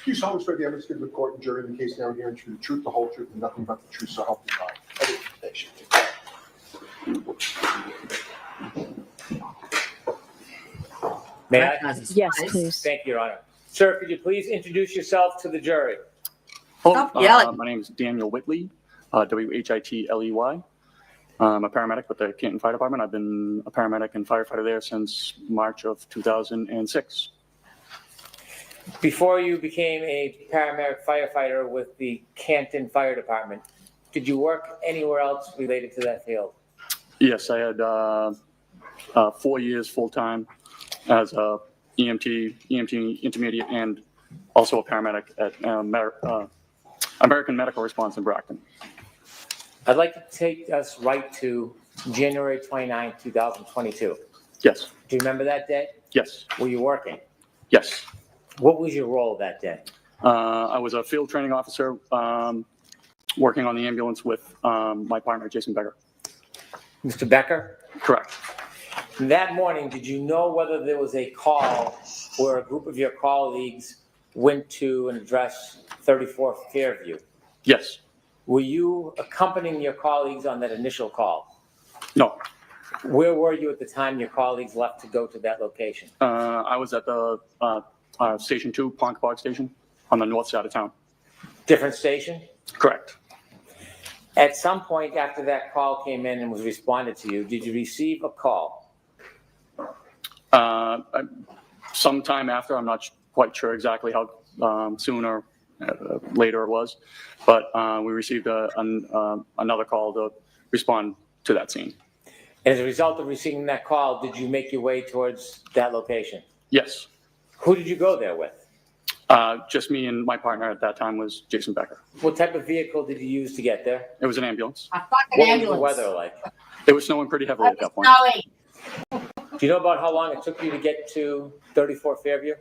You solemnly swear the evidence given to the court and jury in the case now hearing to the truth, the whole truth, and nothing but the truth, so help you God. May I? Yes, please. Thank you, Your Honor. Sir, could you please introduce yourself to the jury? Hello, Stop yelling. my name is Daniel Whitley, WHITLEY. I'm a paramedic with the Canton Fire Department. I've been a paramedic and firefighter there since March of 2006. Before you became a paramedic firefighter with the Canton Fire Department, did you work anywhere else related to that field? Yes, I had 4 years full-time as a EMT intermediate, and also a paramedic at American Medical Response in Brockton. I'd like to take us right to January 29, 2022. Yes, Do you remember that day? yes, Were you working? yes. What was your role that day? I was a field training officer working on the ambulance with my partner, Jason Becker. Mr. Becker? Correct. That morning, did you know whether there was a call where a group of your colleagues went to and addressed 34 Fairview? Yes. Were you accompanying your colleagues on that initial call? No. Where were you at the time your colleagues left to go to that location? I was at the Station 2, Ponkapaug Station, on the north side of town. Different station? Correct. At some point after that call came in and was responded to you, did you receive a call? Sometime after, I'm not quite sure exactly how soon or later it was, but we received another call to respond to that scene. As a result of receiving that call, did you make your way towards that location? Yes. Who did you go there with? Just me and my partner at that time was Jason Becker. What type of vehicle did you use to get there? It was an ambulance. A fucking What ambulance. was the weather like? It was snowing pretty heavily at that point. Snowing. Do you know about how long it took you to get to 34 Fairview?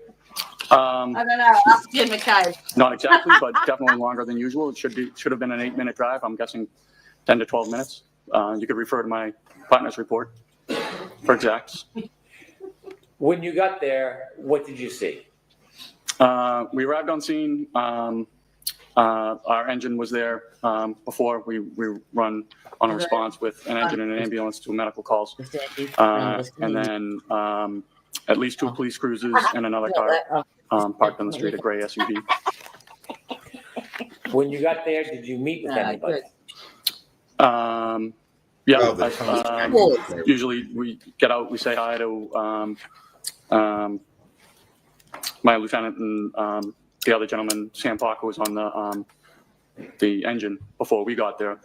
I don't know. Ask Jim McKay. Not exactly, but definitely longer than usual. It should have been an 8-minute drive. I'm guessing 10 to 12 minutes. You could refer to my partner's report for exacts. When you got there, what did you see? We arrived on scene. Our engine was there before we run on a response with an engine and an ambulance to medical calls. And then at least 2 police cruisers and another car parked on the street, a gray SUV. When you got there, did you meet with anybody? Yeah, usually we get out, we say hi to my lieutenant and the other gentleman, Sam Parker, was on the engine before we got there.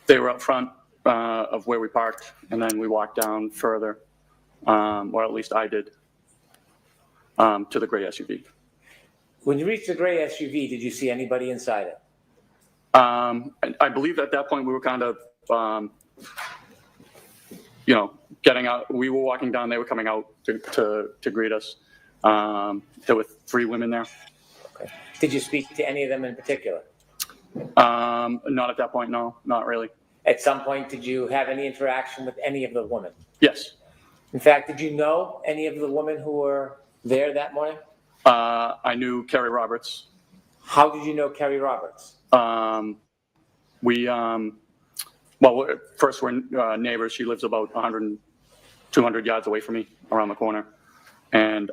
They were up front of where we parked, and then we walked down further, or at least I did, to the gray SUV. When you reached the gray SUV, did you see anybody inside it? I believe at that point we were kind of, getting out. We were walking down, they were coming out to greet us. There were 3 women there. Okay. Did you speak to any of them in particular? Not at that point, no, not really. At some point, did you have any interaction with any of the women? Yes. In fact, did you know any of the women who were there that morning? I knew Kerry Roberts. How did you know Kerry Roberts? First we're neighbors. She lives about 100, 200 yards away from me around the corner. And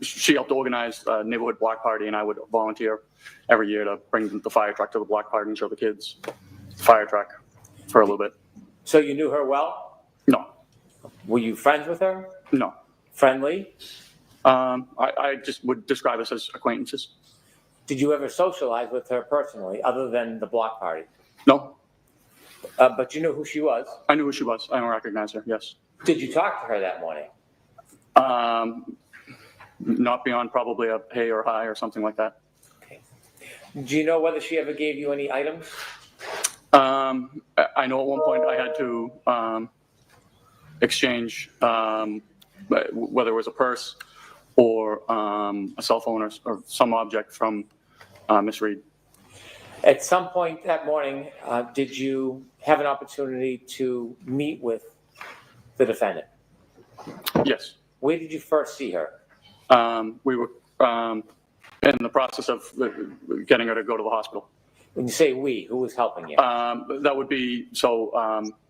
she helped organize a neighborhood block party, and I would volunteer every year to bring the fire truck to the block party and show the kids the fire truck for a little bit. So you knew her well? No. Were you friends with her? No. Friendly? I just would describe us as acquaintances. Did you ever socialize with her personally, other than the block party? No. But you knew who she was? I knew who she was. I don't recognize her, yes. Did you talk to her that morning? Not beyond probably a hey or hi or something like that. Okay. Do you know whether she ever gave you any items? I know at one point I had to exchange whether it was a purse or a cell phone or some object from Miss Reed. At some point that morning, did you have an opportunity to meet with the defendant? Yes. Where did you first see her? We were in the process of getting her to go to the hospital. When you say we, who was helping you? That would be,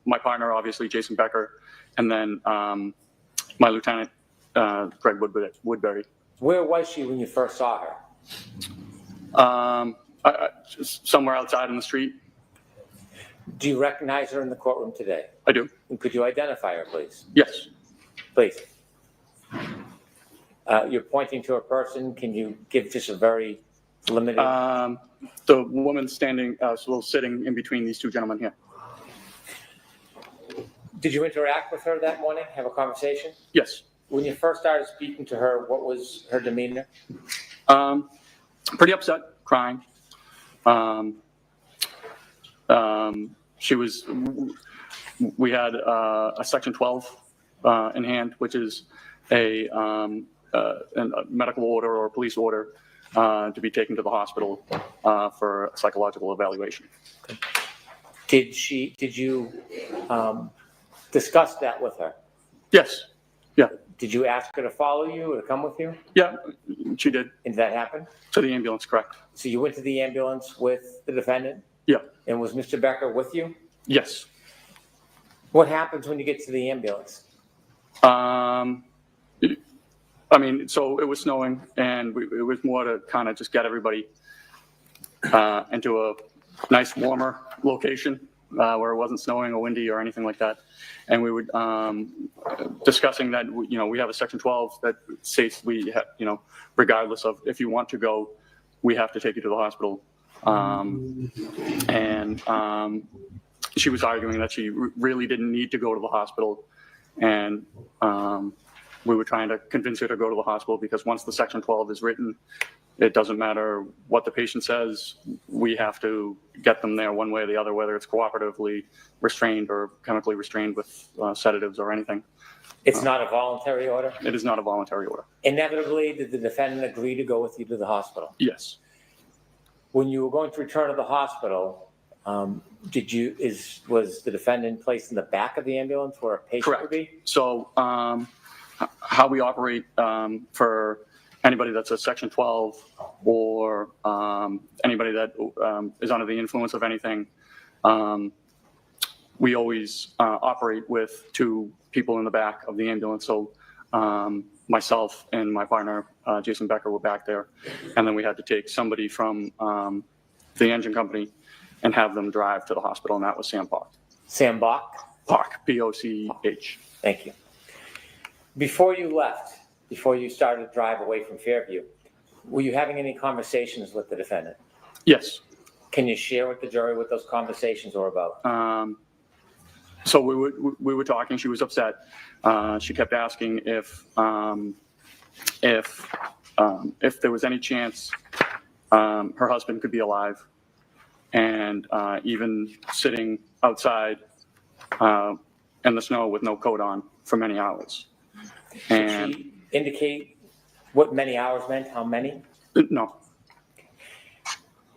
my partner, obviously, Jason Becker, and then my lieutenant, Greg Woodbury. Where was she when you first saw her? Just somewhere outside in the street. Do you recognize her in the courtroom today? I do. And could you identify her, please? Yes. Please. You're pointing to a person. Can you give just a very limited? The woman standing, sitting in between these two gentlemen here. Did you interact with her that morning? Have a conversation? Yes. When you first started speaking to her, what was her demeanor? Pretty upset, crying. We had a Section 12 in hand, which is a medical order or a police order to be taken to the hospital for psychological evaluation. Did you discuss that with her? Yes. Yeah. Did you ask her to follow you or to come with you? Yeah, she did. And did that happen? To the ambulance, correct. So you went to the ambulance with the defendant? Yeah. And was Mr. Becker with you? Yes. What happens when you get to the ambulance? So it was snowing, and it was more to kind of just get everybody into a nice, warmer location where it wasn't snowing or windy or anything like that. And we were discussing that, we have a Section 12 that states regardless of if you want to go, we have to take you to the hospital. She was arguing that she really didn't need to go to the hospital. And we were trying to convince her to go to the hospital because once the Section 12 is written, it doesn't matter what the patient says. We have to get them there one way or the other, whether it's cooperatively restrained or chemically restrained with sedatives or anything. It's not a voluntary order? It is not a voluntary order. Inevitably, did the defendant agree to go with you to the hospital? Yes. When you were going to return to the hospital, was the defendant placed in the back of the ambulance where a patient would be? So how we operate for anybody that's a Section 12 or anybody that is under the influence of anything, we always operate with two people in the back of the ambulance. So myself and my partner, Jason Becker, were back there. And then we had to take somebody from the engine company and have them drive to the hospital, and that was Sam Park. Sam Bach? Park, P-O-C-H. Thank you. Before you started to drive away from Fairview, were you having any conversations with the defendant? Yes. Can you share with the jury what those conversations were about? So we were talking. She was upset. She kept asking if there was any chance her husband could be alive, and even sitting outside in the snow with no coat on for many hours. Did she indicate what many hours meant? How many? No.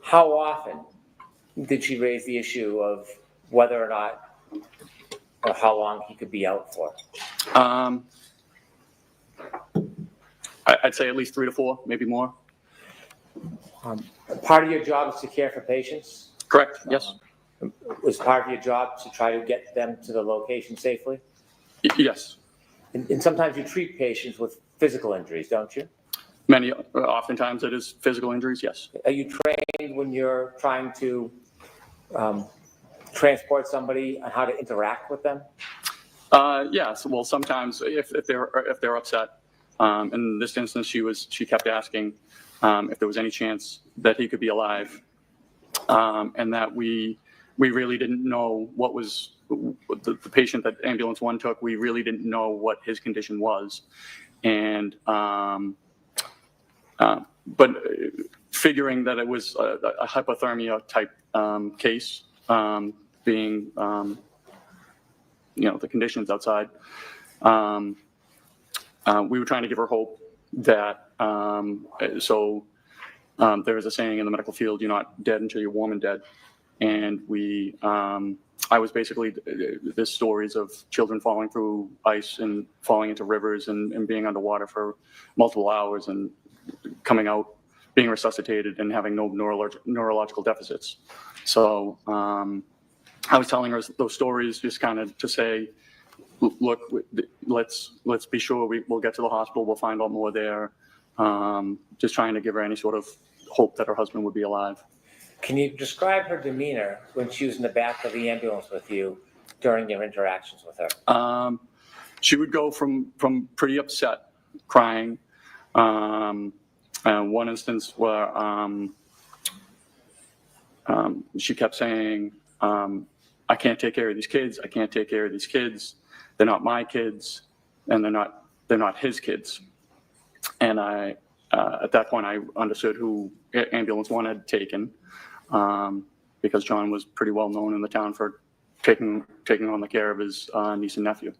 How often did she raise the issue of whether or not, or how long he could be out for? I'd say at least 3 to 4, maybe more. Part of your job is to care for patients? Correct, yes. Was part of your job to try to get them to the location safely? Yes. And sometimes you treat patients with physical injuries, don't you? Oftentimes it is physical injuries, yes. Are you trained when you're trying to transport somebody on how to interact with them? Yes. Well, sometimes if they're upset, in this instance, she kept asking if there was any chance that he could be alive, and that we really didn't know what was the patient that ambulance 1 took. We really didn't know what his condition was, and but figuring that it was a hypothermia type case, being the conditions outside, we were trying to give her hope that so there is a saying in the medical field, you're not dead until you're warm and dead. And I was basically, there's stories of children falling through ice and falling into rivers and being underwater for multiple hours and coming out, being resuscitated and having no neurological deficits. So I was telling her those stories just kind of to say, look, let's be sure we'll get to the hospital, we'll find out more there. Just trying to give her any sort of hope that her husband would be alive. Can you describe her demeanor when she was in the back of the ambulance with you during your interactions with her? She would go from pretty upset, crying. One instance where she kept saying, I can't take care of these kids. I can't take care of these kids. They're not my kids, and they're not his kids. And at that point, I understood who ambulance 1 had taken, because John was pretty well known in the town for taking on the care of his niece and nephew.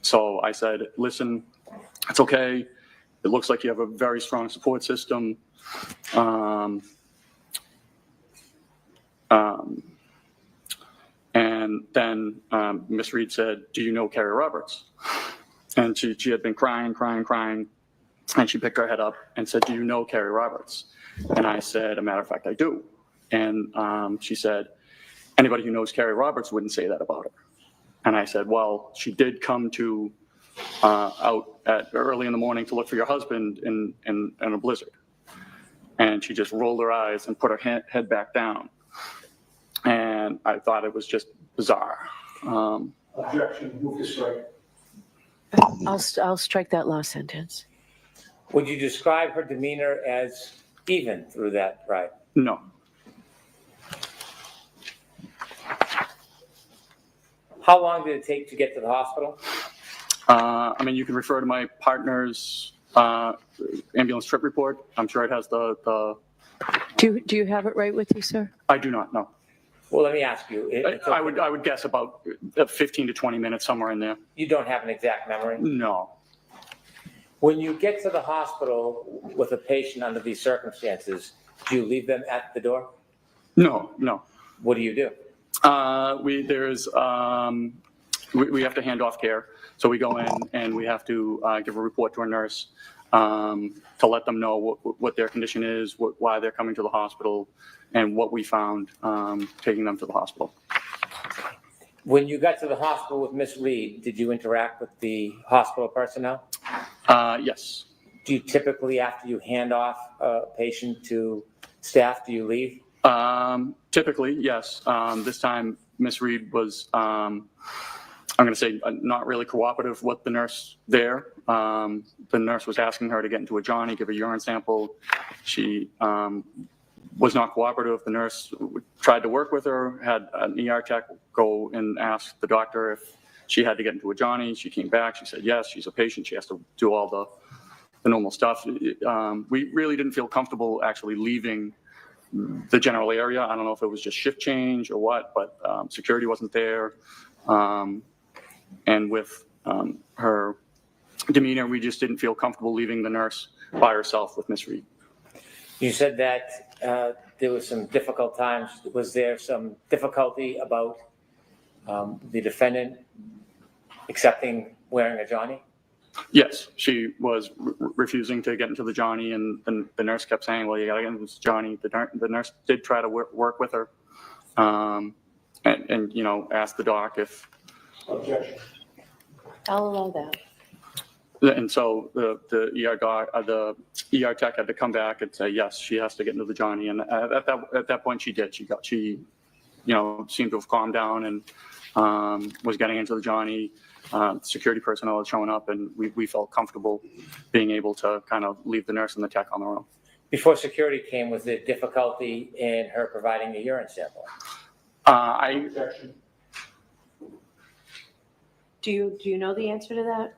So I said, listen, it's okay. It looks like you have a very strong support system. And then Miss Reed said, do you know Carrie Roberts? And she had been crying. And she picked her head up and said, do you know Carrie Roberts? And I said, a matter of fact, I do. And she said, anybody who knows Carrie Roberts wouldn't say that about her. And I said, well, she did come to out at early in the morning to look for your husband in a blizzard. And she just rolled her eyes and put her head back down. And I thought it was just bizarre. Objection, move to strike. I'll strike that last sentence. Would you describe her demeanor as even through that ride? No. How long did it take to get to the hospital? I mean, you can refer to my partner's ambulance trip report. I'm sure it has the. Do you have it right with you, sir? I do not know. Well, let me ask you. I would guess about 15 to 20 minutes, somewhere in there. You don't have an exact memory? No. When you get to the hospital with a patient under these circumstances, do you leave them at the door? No. What do you do? We have to hand off care. So we go in and we have to give a report to a nurse to let them know what their condition is, why they're coming to the hospital, and what we found taking them to the hospital. When you got to the hospital with Miss Reed, did you interact with the hospital personnel? Yes. Do you typically, after you hand off a patient to staff, do you leave? Typically, yes. This time, Miss Reed was, I'm going to say, not really cooperative with the nurse there. The nurse was asking her to get into a Johnny, give a urine sample. She was not cooperative. The nurse tried to work with her, had an ER tech go and ask the doctor if she had to get into a Johnny. She came back. She said, yes, she's a patient. She has to do all the normal stuff. We really didn't feel comfortable actually leaving the general area. I don't know if it was just shift change or what, but security wasn't there. And with her demeanor, we just didn't feel comfortable leaving the nurse by herself with Miss Reed. You said that there was some difficult times. Was there some difficulty about the defendant accepting wearing a Johnny? Yes, she was refusing to get into the Johnny, and the nurse kept saying, well, you got to get into this Johnny. The nurse did try to work with her and asked the doc if. Objection. I'll allow that. And so the ER tech had to come back and say, yes, she has to get into the Johnny. And at that point she did. She seemed to have calmed down and was getting into the Johnny. Security personnel had shown up, and we felt comfortable being able to kind of leave the nurse and the tech on their own. Before security came, was there difficulty in her providing a urine sample? Objection. Do you know the answer to that?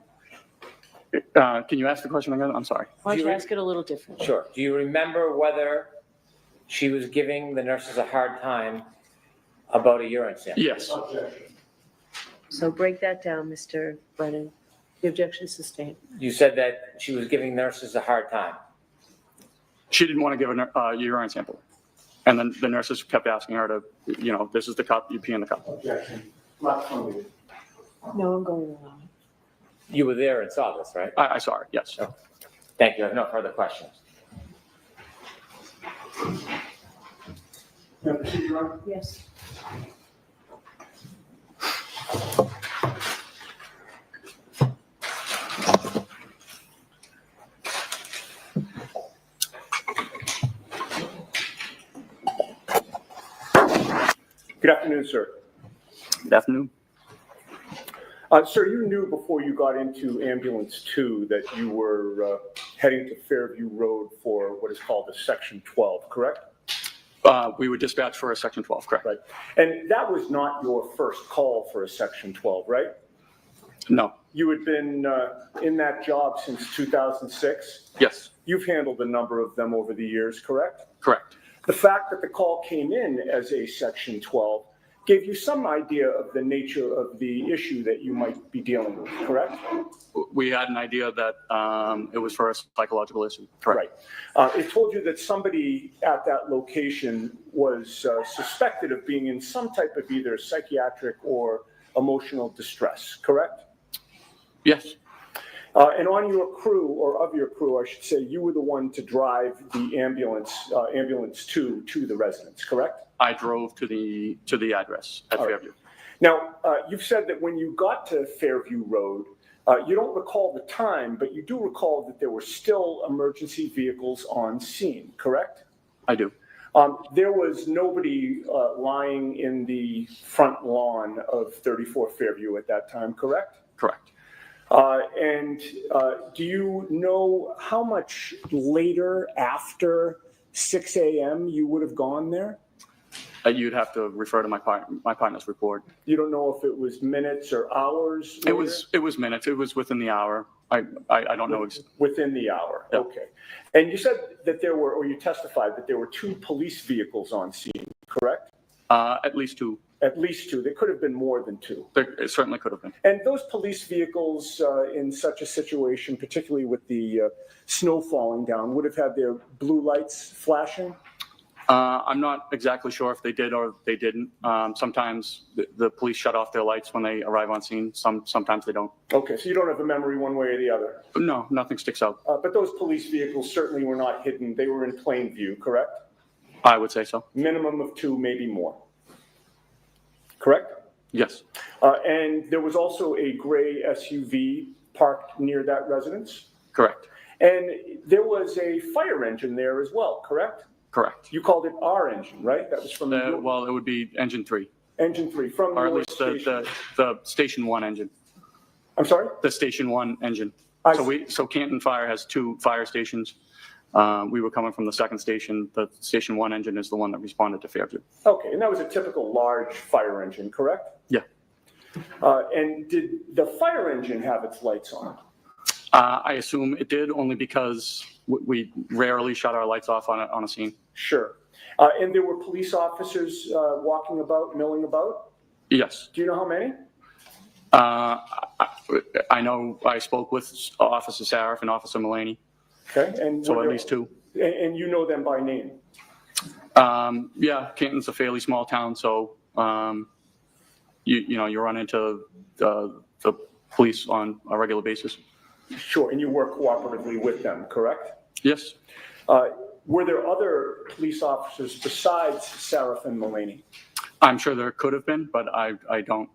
Can you ask the question again? I'm sorry. Why don't you ask it a little differently? Sure. Do you remember whether she was giving the nurses a hard time about a urine sample? Yes. Objection. So break that down, Mr. Brennan. The objection is sustained. You said that she was giving nurses a hard time. She didn't want to give a urine sample. And then the nurses kept asking her to, this is the cup, you pee in the cup. Objection. Not funded. No, I'm going along. You were there and saw this, right? I saw her, yes. Thank you. I have no further questions. May I proceed, Your Honor? Yes. Good afternoon, sir. Good afternoon. Sir, you knew before you got into ambulance 2 that you were heading to Fairview Road for what is called a Section 12, correct? We were dispatched for a Section 12, correct? Right. And that was not your first call for a Section 12, right? No. You had been in that job since 2006. Yes, You've handled a number of them over the years, correct? correct. The fact that the call came in as a Section 12 gave you some idea of the nature of the issue that you might be dealing with, correct? We had an idea that it was for a psychological issue, correct? Right. It told you that somebody at that location was suspected of being in some type of either psychiatric or emotional distress, correct? Yes, And on your crew, or of your crew, I should say, you were the one to drive the ambulance to the residence, correct? I drove to the address at All right. Fairview. Now, you've said that when you got to Fairview Road, you don't recall the time, but you do recall that there were still emergency vehicles on scene, correct? I do. There was nobody lying in the front lawn of 34 Fairview at that time, correct? Correct. And do you know how much later after 6 a.m. you would have gone there? You'd have to refer to my partner's report. You don't know if it was minutes or hours? It later? was minutes. It was within the hour. I don't know. Within the hour, Yeah. okay. And you said that there were, or you testified that there were 2 police vehicles on scene, correct? At least 2. At least 2. There could have been more than 2. It certainly could have been. And those police vehicles in such a situation, particularly with the snow falling down, would have had their blue lights flashing? I'm not exactly sure if they did or they didn't. Sometimes the police shut off their lights when they arrive on scene. Sometimes they don't. Okay, so you don't have a memory one way or the other. No, nothing sticks out. But those police vehicles certainly were not hidden. They were in plain view, correct? I would say so. Minimum of 2, maybe more. Correct? Yes. And there was also a gray SUV parked near that residence? Correct. And there was a fire engine there as well, correct? Correct. You called it our engine, right? That was from your Well, it would be engine 3, engine 3, from or at your least station. the station 1 engine. I'm sorry? The station 1 engine. I So Canton Fire has 2 fire stations. We were coming from the second station. The station 1 engine is the one that responded to Fairview. Okay, and that was a typical large fire engine, correct? Yeah. And did the fire engine have its lights on? I assume it did, only because we rarely shut our lights off on a scene. Sure. And there were police officers walking about, milling about? Yes. Do you know how many? I know I spoke with Officer Sarif and Officer Mullaney, Okay, and so were at there- least 2. And you know them by name? Yeah, Canton's a fairly small town, so you run into the police on a regular basis. Sure, and you work cooperatively with them, correct? Yes. Were there other police officers besides Sarif and Mullaney? I'm sure there could have been, but I don't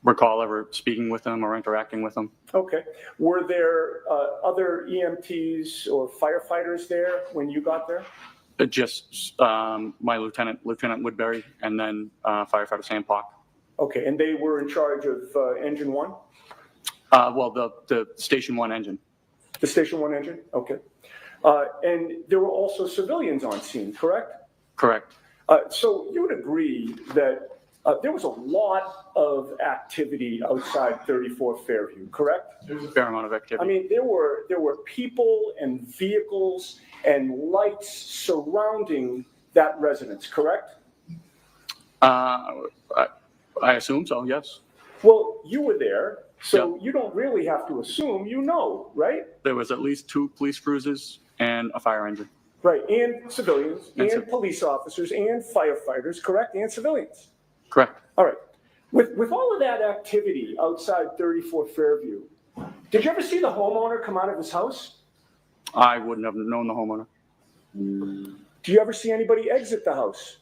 recall ever speaking with them or interacting with them. Okay. Were there other EMTs or firefighters there when you got there? Just my Lieutenant Woodbury, and then firefighter Sam Pock. Okay, and they were in charge of engine 1? Well, the station 1 engine. The station 1 engine? Okay. And there were also civilians on scene, correct? Correct. So you would agree that there was a lot of activity outside 34 Fairview, correct? There's a fair amount of activity. I mean, there were people and vehicles and lights surrounding that residence, correct? I assume so, yes. Well, you were there, so you don't really have to assume, you know, right? There was at least 2 police cruisers and a fire engine. Right, and civilians, And and police officers, and firefighters, correct? And civilians. Correct. All right. With all of that activity outside 34 Fairview, did you ever see the homeowner come out of his house? I wouldn't have known the homeowner. Do you ever see anybody exit the house?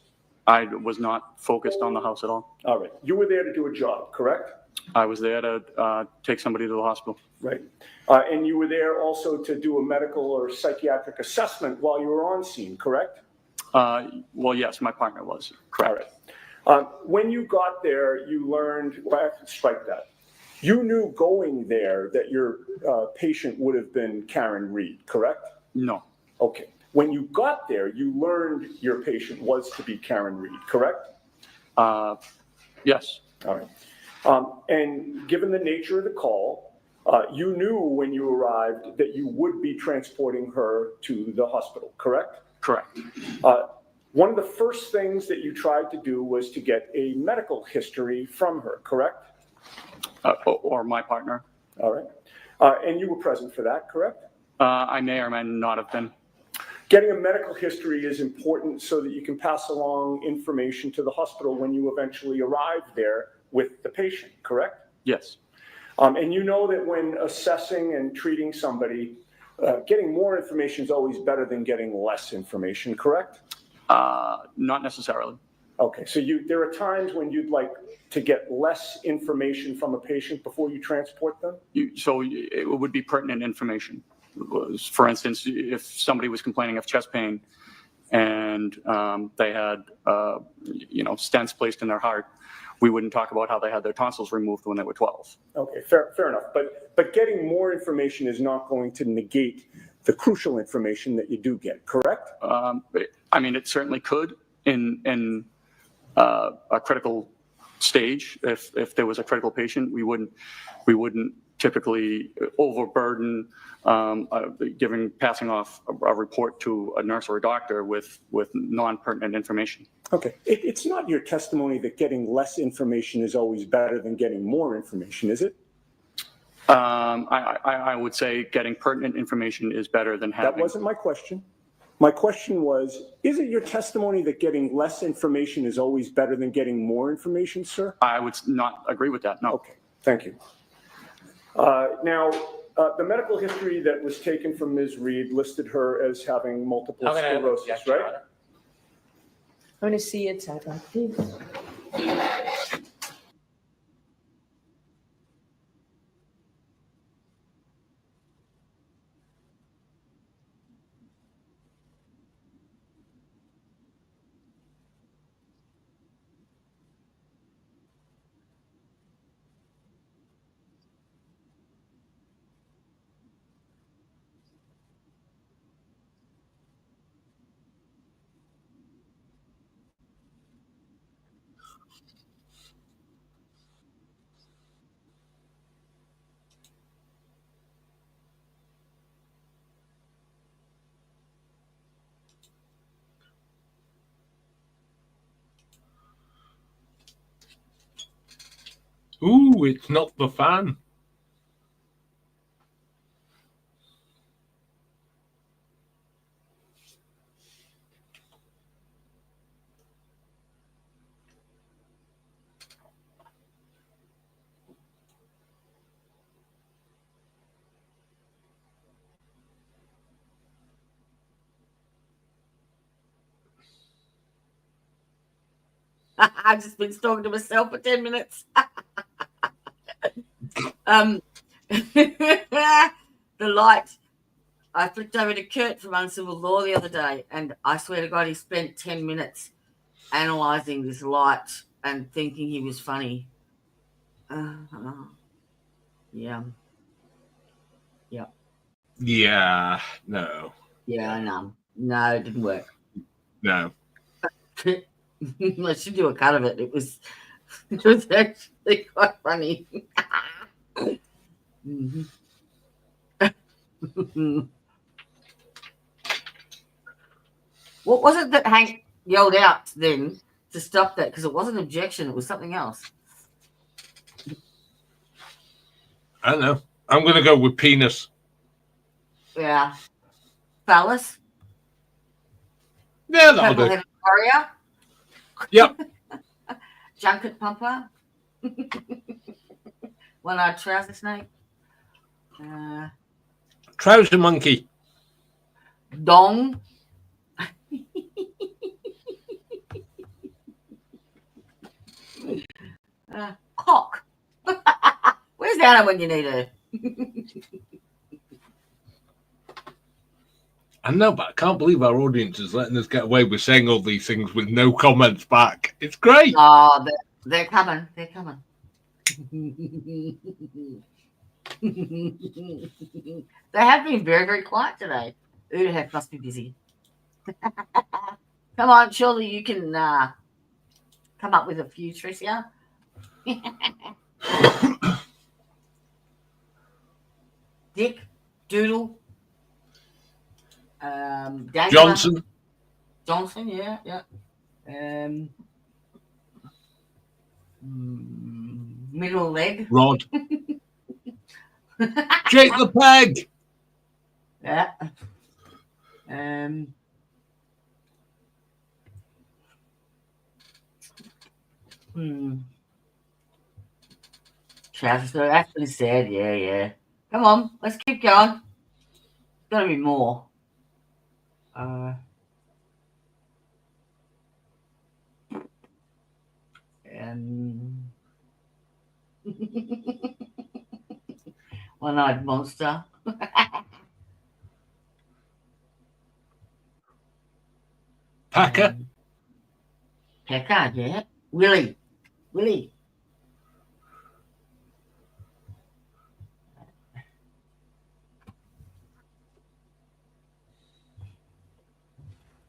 I was not focused on the house at all. All right. You were there to do a job, correct? I was there to take somebody to the hospital. Right. And you were there also to do a medical or psychiatric assessment while you were on scene, correct? Well, yes, my partner was. Correct. All right. When you got there, you learned, well, I can strike that. You knew going there that your patient would have been Karen Reed, correct? No. Okay. When you got there, you learned your patient was to be Karen Reed, correct? Yes. All right. And given the nature of the call, you knew when you arrived that you would be transporting her to the hospital, correct? Correct. One of the first things that you tried to do was to get a medical history from her, correct? Or my partner. All right. And you were present for that, correct? I may or may not have been. Getting a medical history is important so that you can pass along information to the hospital when you eventually arrive there with the patient, correct? Yes. And you know that when assessing and treating somebody, getting more information is always better than getting less information, correct? Not necessarily. Okay, so there are times when you'd like to get less information from a patient before you transport them? So it would be pertinent information. For instance, if somebody was complaining of chest pain and they had, stents placed in their heart, we wouldn't talk about how they had their tonsils removed when they were 12. Okay, fair enough. But getting more information is not going to negate the crucial information that you do get, correct? I mean, it certainly could in a critical stage. If there was a critical patient, we wouldn't typically overburden passing off a report to a nurse or a doctor with non-pertinent information. Okay, it's not your testimony that getting less information is always better than getting more information, is it? I would say getting pertinent information is better than having. That wasn't my question. My question was, is it your testimony that getting less information is always better than getting more information, sir? I would not agree with that, no. Okay, thank you. Now, the medical history that was taken from Ms. Reed listed her as having multiple I'm gonna sclerosis, object, right? Your Honor. I'm going to see it, Sarah, please. Ooh, it's not the fan. I've just been talking to myself for 10 minutes. The light. I flicked over to Kurt from Uncivil Law the other day, and I swear to God, he spent 10 minutes analysing this light and thinking he was funny. Yeah. Yeah, no. Yeah, I know. No, it didn't work. No. I should do a cut of it. It was actually quite funny. What was it that Hank yelled out then to stop that? Because it wasn't an objection, it was something else. I don't know. I'm going to go with penis. Yeah. Phallus? Yeah, that'll do. Purple-headed warrior, Yep. junket pumper, one-eyed trouser snake, Trouser monkey. dong, cock. Where's Anna when you need her? I know, but I can't believe our audience is letting us get away with saying all these things with no comments back. It's great. Oh, they're coming. They're coming. They have been very, very quiet today. Udahef must be busy. Come on, surely you can come up with a few, Tricia. Dick, Doodle, Dangler, Johnson. yeah. Middle leg. Rod. Jake the Peg. Yeah. Trousers, that's been said. Yeah. Come on, let's keep going. There's got to be more. One-eyed monster. Packer. Pecker, yeah. Willie.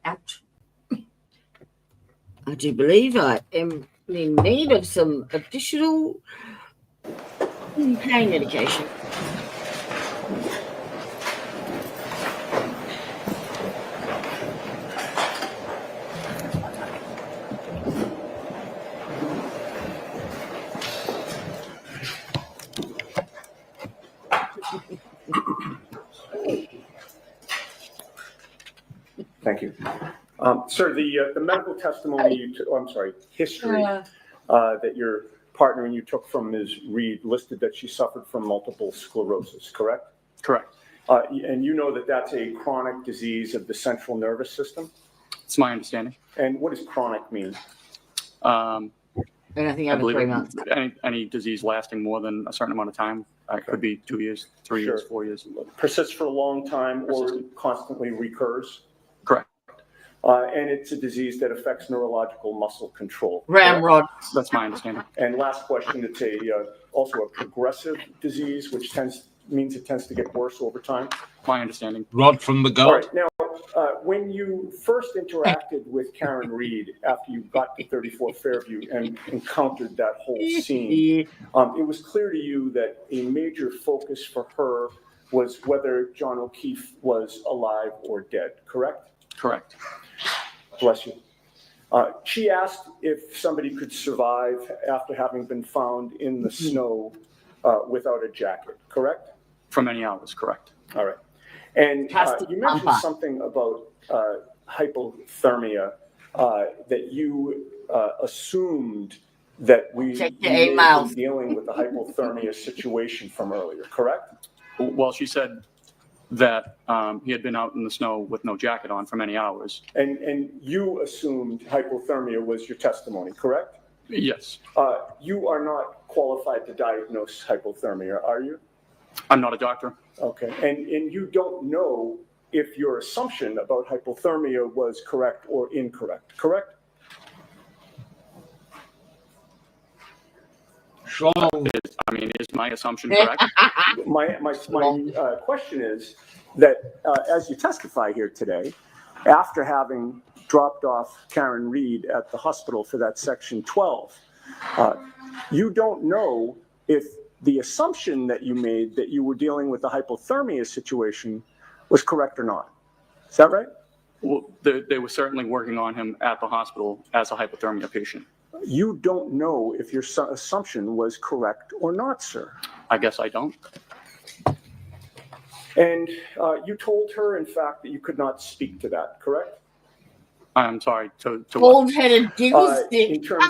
Ouch. I do believe I am in need of some additional pain medication. Thank you. Sir, the medical testimony, history that your partner and you took from Ms. Reed listed that she suffered from multiple sclerosis, correct? Correct. And you know that that's a chronic disease of the central nervous system? It's my understanding. And what does chronic mean? Anything I over believe 3 months. any disease lasting more than a certain amount of time. It could be 2 years, 3 years, Sure. 4 years. Persists for a long time or Persistent. constantly recurs? Correct. And it's a disease that affects neurological muscle control. Ramrod. That's my understanding. And last question, it's also a progressive disease, which means it tends to get worse over time. My understanding. Rod from the All goat. right, now, when you first interacted with Karen Reed after you got to 34 Fairview and encountered that whole scene, it was clear to you that a major focus for her was whether John O'Keefe was alive or dead, correct? Correct. Bless you. She asked if somebody could survive after having been found in the snow without a jacket, correct? For many hours, correct. All right. And you mentioned Pampa. something about hypothermia that you assumed that we Check your may have emails. been dealing with the hypothermia situation from earlier, correct? Well, she said that he had been out in the snow with no jacket on for many hours. And you assumed hypothermia was your testimony, correct? Yes. You are not qualified to diagnose hypothermia, are you? I'm not a doctor. Okay. And you don't know if your assumption about hypothermia was correct or incorrect, correct? Is my assumption correct? My question is that as you testify here today, after having dropped off Karen Reed at the hospital for that Section 12, you don't know if the assumption that you made that you were dealing with the hypothermia situation was correct or not. Is that right? Well, they were certainly working on him at the hospital as a hypothermia patient. You don't know if your assumption was correct or not, sir. I guess I don't. And you told her, in fact, that you could not speak to that, correct? I'm sorry, to what? Bald-headed giggle stick. In terms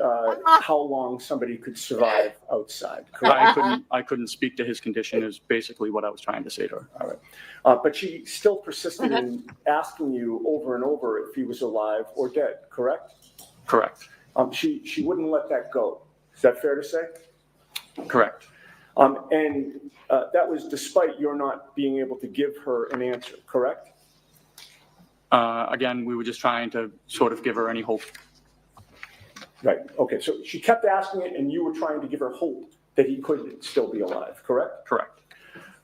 of how long somebody could survive outside, correct? I couldn't speak to his condition is basically what I was trying to say to her. All right. But she still persisted in asking you over and over if he was alive or dead, correct? Correct. She wouldn't let that go. Is that fair to say? Correct. And that was despite your not being able to give her an answer, correct? Again, we were just trying to sort of give her any hope. Right. Okay. So she kept asking it, and you were trying to give her hope that he could still be alive, correct? Correct.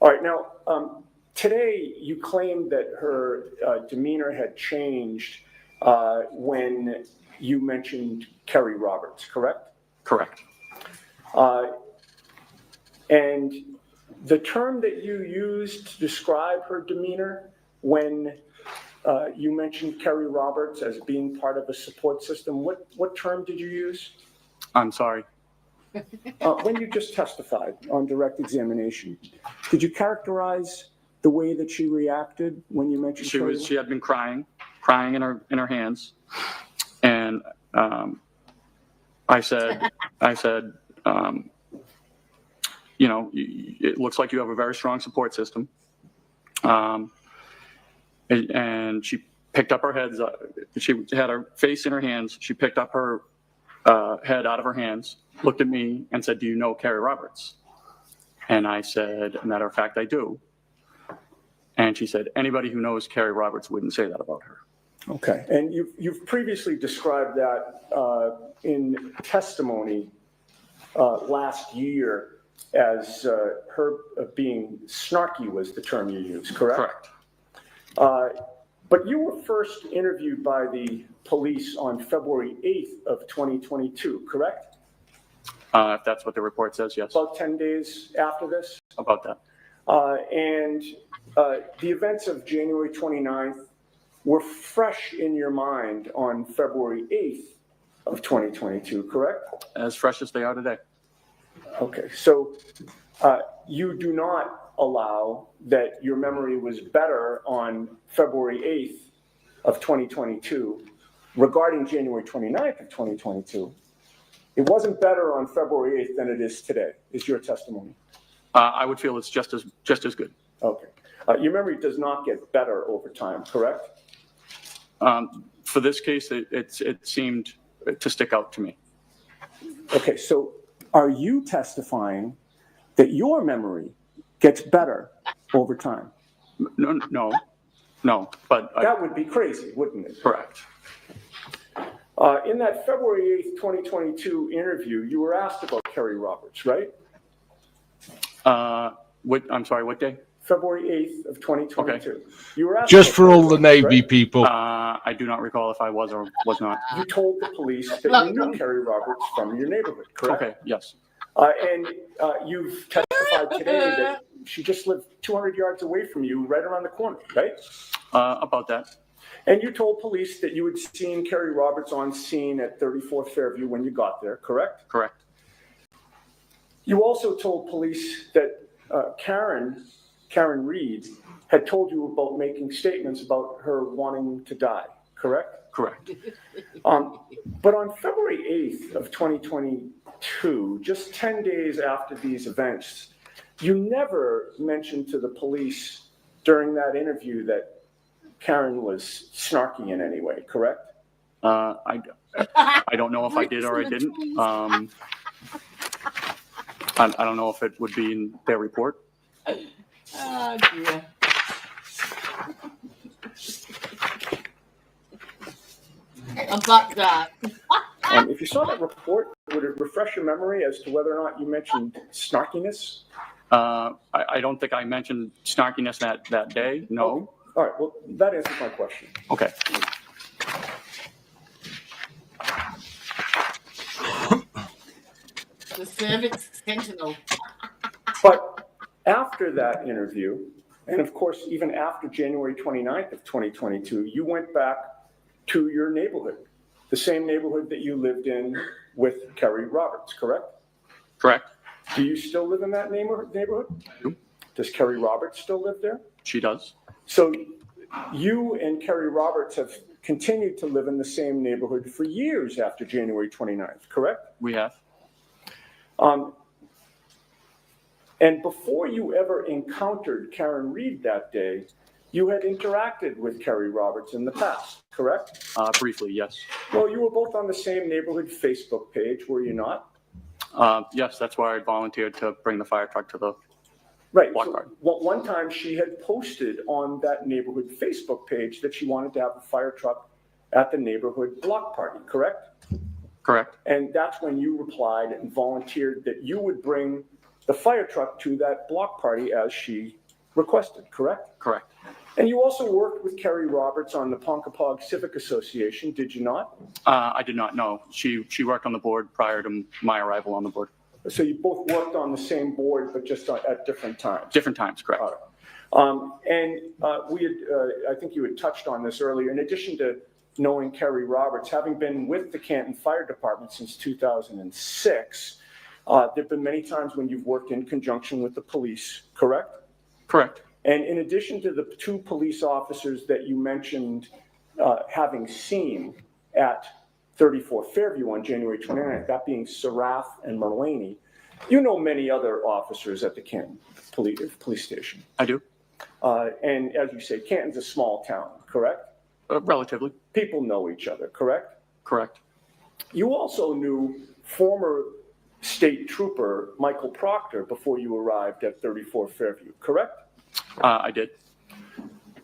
All right. Now, today you claimed that her demeanor had changed when you mentioned Kerry Roberts, correct? Correct. And the term that you used to describe her demeanor when you mentioned Kerry Roberts as being part of a support system, what term did you use? I'm sorry. When you just testified on direct examination, did you characterize the way that she reacted when you mentioned Kerry? She had been crying in her hands, and I said, you know, it looks like you have a very strong support system. And she picked up her head. She had her face in her hands. She picked up her head out of her hands, looked at me, and said, "Do you know Kerry Roberts?" And I said, "As a matter of fact, I do." And she said, "Anybody who knows Kerry Roberts wouldn't say that about her." Okay. And you've previously described that in testimony last year as her being snarky was the term you used, correct? Correct. But you were first interviewed by the police on February 8th of 2022, correct? If that's what the report says, yes. About 10 days after this? About that. And the events of January 29th were fresh in your mind on February 8th of 2022, correct? As fresh as they are today. Okay, so you do not allow that your memory was better on February 8th of 2022 regarding January 29th of 2022. It wasn't better on February 8th than it is today, is your testimony. I would feel it's just as good. Okay. Your memory does not get better over time, correct? For this case, it seemed to stick out to me. Okay, so are you testifying that your memory gets better over time? No, but that would be crazy, wouldn't it? Correct. In that February 8th, 2022 interview, you were asked about Kerry Roberts, right? I'm sorry, what day? February 8th of 2022. Okay. You were asked Just about for Kerry all the Roberts, Navy right? people. I do not recall if I was or was not. You told the police that you knew Kerry Roberts from your neighborhood, correct? Okay, yes. And you've testified today that she just lived 200 yards away from you, right around the corner, right? About that. And you told police that you had seen Kerry Roberts on scene at 34th Fairview when you got there, correct? Correct. You also told police that Karen Reed had told you about making statements about her wanting to die, correct? Correct. But on February 8th of 2022, just 10 days after these events, you never mentioned to the police during that interview that Karen was snarky in any way, correct? I don't know if I did or I didn't. I don't know if it would be in their report. Oh, dear. About that. If you saw that report, would it refresh your memory as to whether or not you mentioned snarkiness? I don't think I mentioned snarkiness that day, no. Okay. All right, well, that answers my question. Okay. The cervix sentinel. But after that interview, and of course, even after January 29th of 2022, you went back to your neighborhood, the same neighborhood that you lived in with Kerry Roberts, correct? Correct. Do you still live in that neighborhood? I do. Does Kerry Roberts still live there? She does. So you and Kerry Roberts have continued to live in the same neighborhood for years after January 29th, correct? We have. And before you ever encountered Karen Reed that day, you had interacted with Kerry Roberts in the past, correct? Briefly, yes. Well, you were both on the same neighborhood Facebook page, were you not? Yes, that's why I volunteered to bring the fire truck to the Right. block So party. one time she had posted on that neighborhood Facebook page that she wanted to have a fire truck at the neighborhood block party, correct? Correct. And that's when you replied and volunteered that you would bring the fire truck to that block party as she requested, correct? Correct. And you also worked with Kerry Roberts on the Ponkapog Civic Association, did you not? I did not know. She worked on the board prior to my arrival on the board. So you both worked on the same board, but just at different times? Different times, correct. All right. We had, I think you had touched on this earlier, in addition to knowing Kerry Roberts, having been with the Canton Fire Department since 2006, there have been many times when you've worked in conjunction with the police, correct? Correct. And in addition to the two police officers that you mentioned having seen at 34 Fairview on January 29th, that being Sarath and Mulaney, you know many other officers at the Canton police station. I do. And as you say, Canton's a small town, correct? Relatively. People know each other, correct? Correct. You also knew former state trooper Michael Proctor before you arrived at 34 Fairview, correct? I did.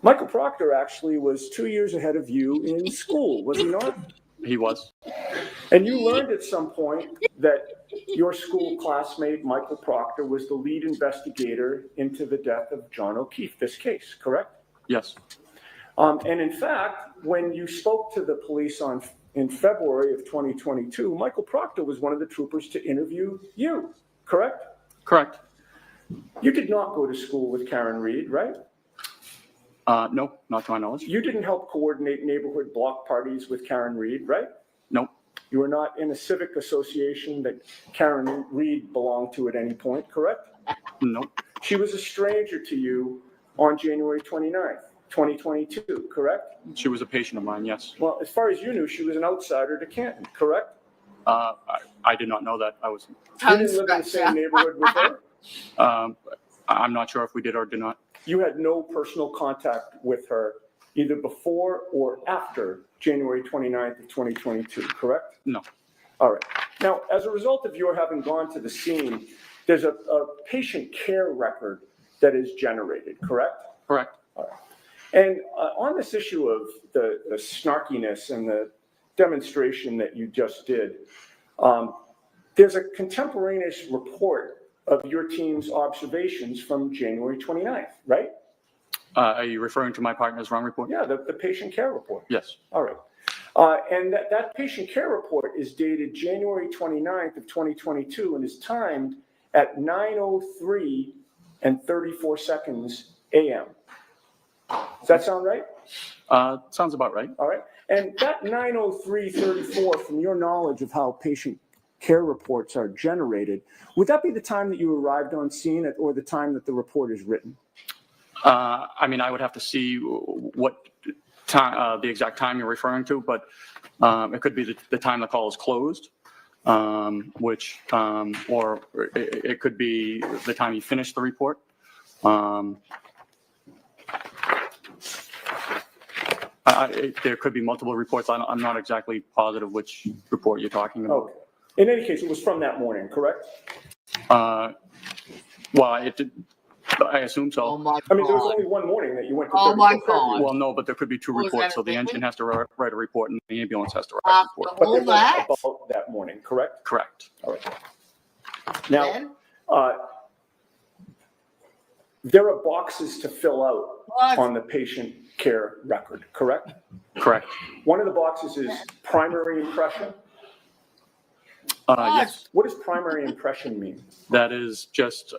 Michael Proctor actually was 2 years ahead of you in school, was he not? He was. And you learned at some point that your school classmate, Michael Proctor, was the lead investigator into the death of John O'Keefe, this case, correct? Yes. And in fact, when you spoke to the police in February of 2022, Michael Proctor was one of the troopers to interview you, correct? Correct. You did not go to school with Karen Reed, right? No, not to my knowledge. You didn't help coordinate neighborhood block parties with Karen Reed, right? Nope. You were not in a civic association that Karen Reed belonged to at any point, correct? Nope. She was a stranger to you on January 29th, 2022, correct? She was a patient of mine, yes. Well, as far as you knew, she was an outsider to Canton, correct? I did not know that. You didn't live in the same neighborhood with her? I'm not sure if we did or did not. You had no personal contact with her either before or after January 29th of 2022, correct? No. All right. Now, as a result of your having gone to the scene, there's a patient care record that is generated, correct? Correct. All right. And on this issue of the snarkiness and the demonstration that you just did, there's a contemporaneous report of your team's observations from January 29th, right? Are you referring to my partner's wrong report? Yeah, the patient care report. Yes. All right. And that patient care report is dated January 29th of 2022 and is timed at 9:03 and 34 seconds a.m. Does that sound right? Sounds about right. All right. And that 9:03:34, from your knowledge of how patient care reports are generated, would that be the time that you arrived on scene or the time that the report is written? I mean, I would have to see what time, the exact time you're referring to, but it could be the time the call is closed, or it could be the time you finish the report. There could be multiple reports. I'm not exactly positive which report you're talking about. Okay. In any case, it was from that morning, correct? Well, it did. I assume so. Oh my I mean, there was God. only one morning that you went to. Oh my 34 Fairview. God. Well, no, but there could be two Was reports. that So the a engine thing? has to write a report and the ambulance has to write a After report. But all there that, wasn't about that morning, correct? Correct. All right. Now, then, there are boxes to fill out what? on the patient care record, correct? Correct. One of the boxes is primary impression. Yes, What does primary impression mean? that is just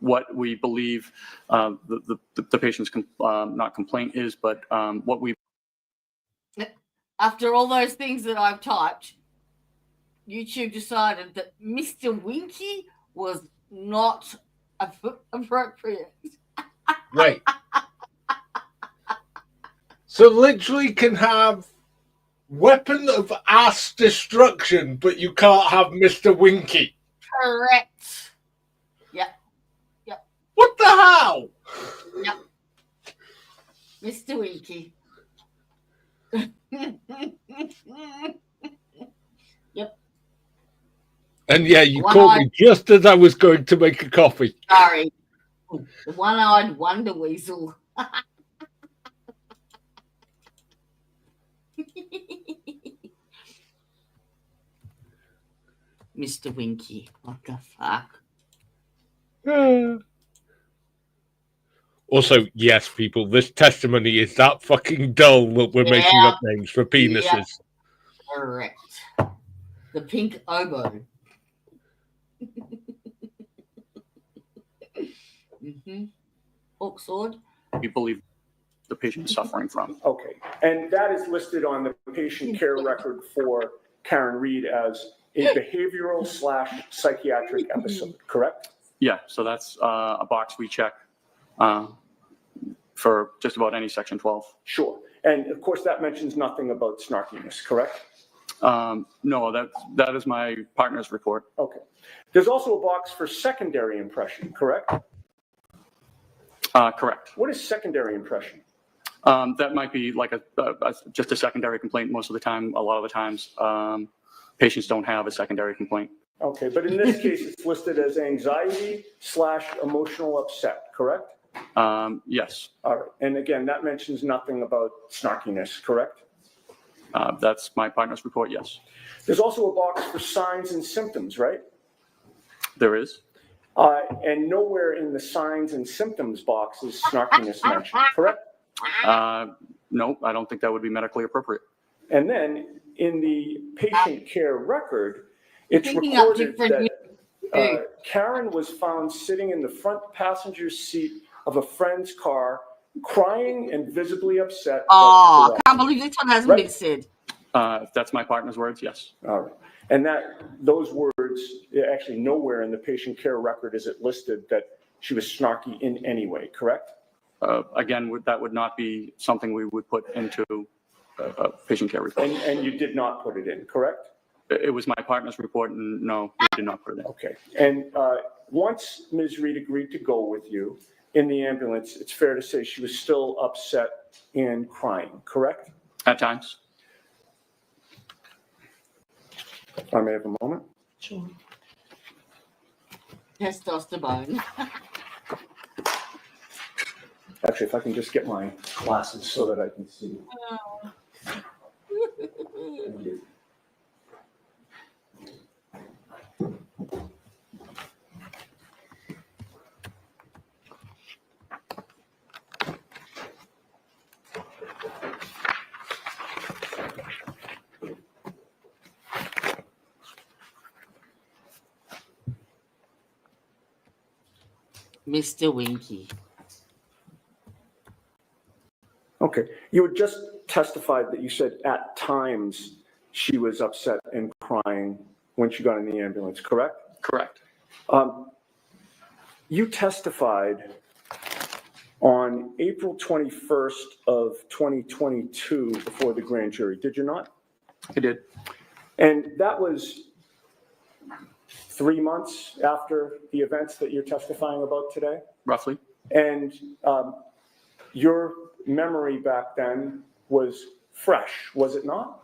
what we believe the patient's not complaint is, but what we. After all those things that I've typed, YouTube decided that Mr. Winky was not appropriate. Right. So literally can have weapon of ass destruction, but you can't have Mr. Winky. Correct. Yep. What the hell? Yep. Mr. Winky. Yep. And yeah, you One caught eye. me just as I was going to make a coffee. Sorry. The one-eyed wonder weasel. Mr. Winky. What the fuck? Also, yes, people, this testimony is that fucking dull that we're making up names for penises. Yep. Correct. The pink oboe. Hook sword. We believe the patient is suffering from. Okay, and that is listed on the patient care record for Karen Reed as a behavioral / psychiatric episode, correct? Yeah, so that's a box we check for just about any section 12. Sure, and of course that mentions nothing about snarkiness, correct? No, that is my partner's report. Okay. There's also a box for secondary impression, correct? Correct. What is secondary impression? That might be like just a secondary complaint most of the time. A lot of the times, patients don't have a secondary complaint. Okay, but in this case, it's listed as anxiety / emotional upset, correct? Yes. All right, and again, that mentions nothing about snarkiness, correct? That's my partner's report, yes. There's also a box for signs and symptoms, right? There is. And nowhere in the signs and symptoms box is snarkiness mentioned, correct? No, I don't think that would be medically appropriate. And then in the patient care record, it's Picking up recorded different that Karen was found sitting in the front passenger seat of a friend's car, crying and visibly upset. Oh, I can't believe this one hasn't been said. If that's my partner's words, yes. All right. And those words, actually nowhere in the patient care record is it listed that she was snarky in any way, correct? Again, that would not be something we would put into a patient care report. And you did not put it in, correct? It was my partner's report, and no, we did not put it in. Okay. And once Ms. Reed agreed to go with you in the ambulance, it's fair to say she was still upset and crying, correct? At times. If I may have a moment. Sure. Testosterone. Actually, if I can just get my glasses so that I can see. Mr. Winky. Okay. You had just testified that you said at times she was upset and crying when she got in the ambulance, correct? Correct. You testified on April 21st of 2022 before the grand jury, did you not? I did. And that was 3 months after the events that you're testifying about today? Roughly. And your memory back then was fresh, was it not?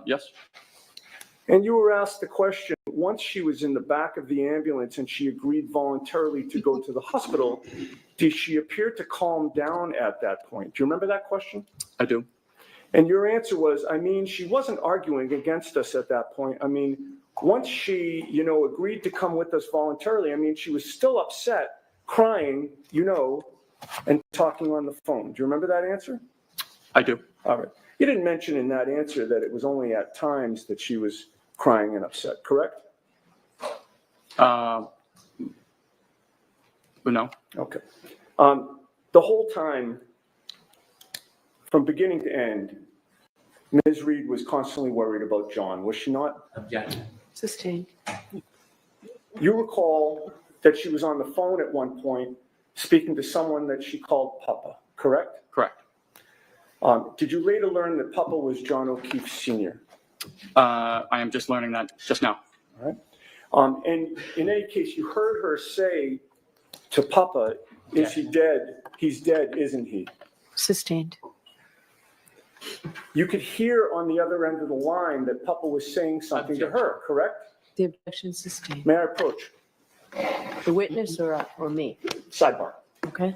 Yes. And you were asked the question, once she was in the back of the ambulance and she agreed voluntarily to go to the hospital, did she appear to calm down at that point? Do you remember that question? I do. And your answer was, she wasn't arguing against us at that point. Once she, agreed to come with us voluntarily, she was still upset, crying, and talking on the phone. Do you remember that answer? I do. All right. You didn't mention in that answer that it was only at times that she was crying and upset, correct? No. Okay. The whole time, from beginning to end, Ms. Reed was constantly worried about John, was she not? Objection. Sustained. You recall that she was on the phone at one point speaking to someone that she called Papa, correct? Correct. Did you later learn that Papa was John O'Keefe Sr.? I am just learning that just now. And in any case, you heard her say to Papa, is he dead? He's dead, isn't he? Sustained. You could hear on the other end of the line that Papa was saying something to her, correct? The objection sustained. May I approach? The witness or me? Sidebar. Okay.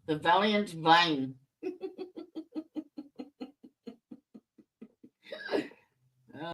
The valiant Vane